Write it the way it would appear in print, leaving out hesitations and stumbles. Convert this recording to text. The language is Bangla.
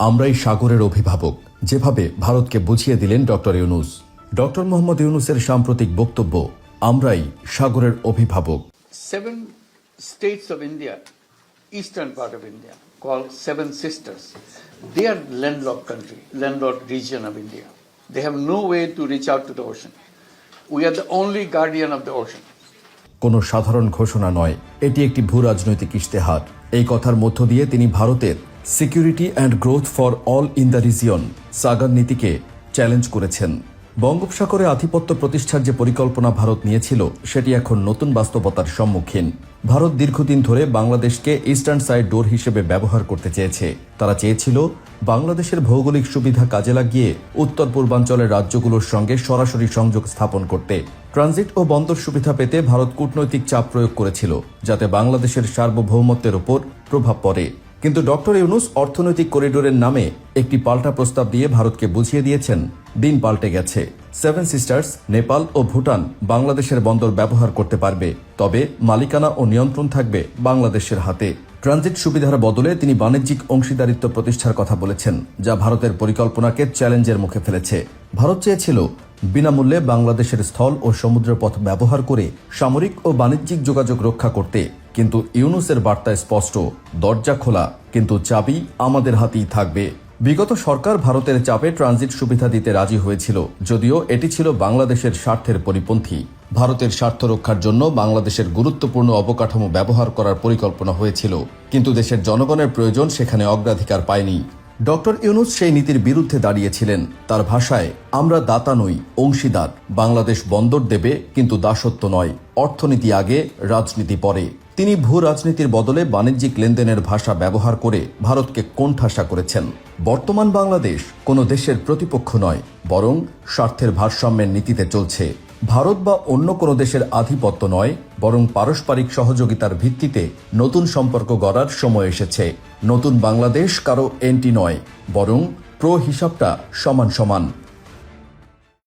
আমরাই সাগরের অভিভাবক, যেভাবে ভারতকে বুঝিয়ে দিলেন ডক্টর ইউনূস। ডক্টর মোহাম্মদ ইউনূসের সাম্প্রতিক বক্তব্য, আমরাই সাগরের অভিভাবক। 7 states of India, eastern part of India, called Seven Sisters. They are landlocked country, landlocked region of India. They have no way to reach out to the ocean. We are the only guardian of the ocean. কোনো সাধারণ ঘোষণা নয়, এটি একটি ভূ রাজনৈতিক ইশতেহার। এই কথার মধ্য দিয়ে তিনি ভারতের security and growth for all in the region SAGAR নীতিকে চ্যালেঞ্জ করেছেন। বঙ্গোপসাগরে আধিপত্য প্রতিষ্ঠার যে পরিকল্পনা ভারত নিয়েছিল, সেটি এখন নতুন বাস্তবতার সম্মুখীন। ভারত দীর্ঘদিন ধরে বাংলাদেশকে ইস্টার্ন সাইড ডোর হিসেবে ব্যবহার করতে চেয়েছে। তারা চেয়েছিল বাংলাদেশের ভৌগোলিক সুবিধা কাজে লাগিয়ে উত্তর পূর্বাঞ্চলের রাজ্যগুলোর সঙ্গে সরাসরি সংযোগ স্থাপন করতে। ট্রানজিট ও বন্দর সুবিধা পেতে ভারত কূটনৈতিক চাপ প্রয়োগ করেছিল, যাতে বাংলাদেশের সার্বভৌমত্বের ওপর প্রভাব পড়ে। কিন্তু ডক্টর ইউনূস অর্থনৈতিক করিডোরের নামে একটি পাল্টা প্রস্তাব দিয়ে ভারতকে বুঝিয়ে দিয়েছেন, দিন পাল্টে গেছে। সেভেন সিস্টার্স, নেপাল ও ভুটান বাংলাদেশের বন্দর ব্যবহার করতে পারবে, তবে মালিকানা ও নিয়ন্ত্রণ থাকবে বাংলাদেশের হাতে। ট্রানজিট সুবিধার বদলে তিনি বাণিজ্যিক অংশীদারিত্ব প্রতিষ্ঠার কথা বলেছেন, যা ভারতের পরিকল্পনাকে চ্যালেঞ্জের মুখে ফেলেছে। ভারত চেয়েছিল বিনামূল্যে বাংলাদেশের স্থল ও সমুদ্রপথ ব্যবহার করে সামরিক ও বাণিজ্যিক যোগাযোগ রক্ষা করতে, কিন্তু ইউনূসের বার্তায় স্পষ্ট, দরজা খোলা, কিন্তু চাবি আমাদের হাতেই থাকবে। বিগত সরকার ভারতের চাপে ট্রানজিট সুবিধা দিতে রাজি হয়েছিল, যদিও এটি ছিল বাংলাদেশের স্বার্থের পরিপন্থী। ভারতের স্বার্থ রক্ষার জন্য বাংলাদেশের গুরুত্বপূর্ণ অবকাঠামো ব্যবহার করার পরিকল্পনা হয়েছিল, কিন্তু দেশের জনগণের প্রয়োজন সেখানে অগ্রাধিকার পায়নি। ডক্টর ইউনূস সেই নীতির বিরুদ্ধে দাঁড়িয়েছিলেন। তার ভাষায়, আমরা দাতা নই, অংশীদার। বাংলাদেশ বন্দর দেবে, কিন্তু দাসত্ব নয়। অর্থনীতি আগে, রাজনীতি পরে। তিনি ভূ রাজনীতির বদলে বাণিজ্যিক লেনদেনের ভাষা ব্যবহার করে ভারতকে কোণঠাসা করেছেন। বর্তমান বাংলাদেশ কোনো দেশের প্রতিপক্ষ নয়, বরং স্বার্থের ভারসাম্যের নীতিতে চলছে। ভারত বা অন্য কোনো দেশের আধিপত্য নয়, বরং পারস্পরিক সহযোগিতার ভিত্তিতে নতুন সম্পর্ক গড়ার সময় এসেছে। নতুন বাংলাদেশ কারো এন্টি নয়, বরং প্রো হিসাবটা সমান সমান।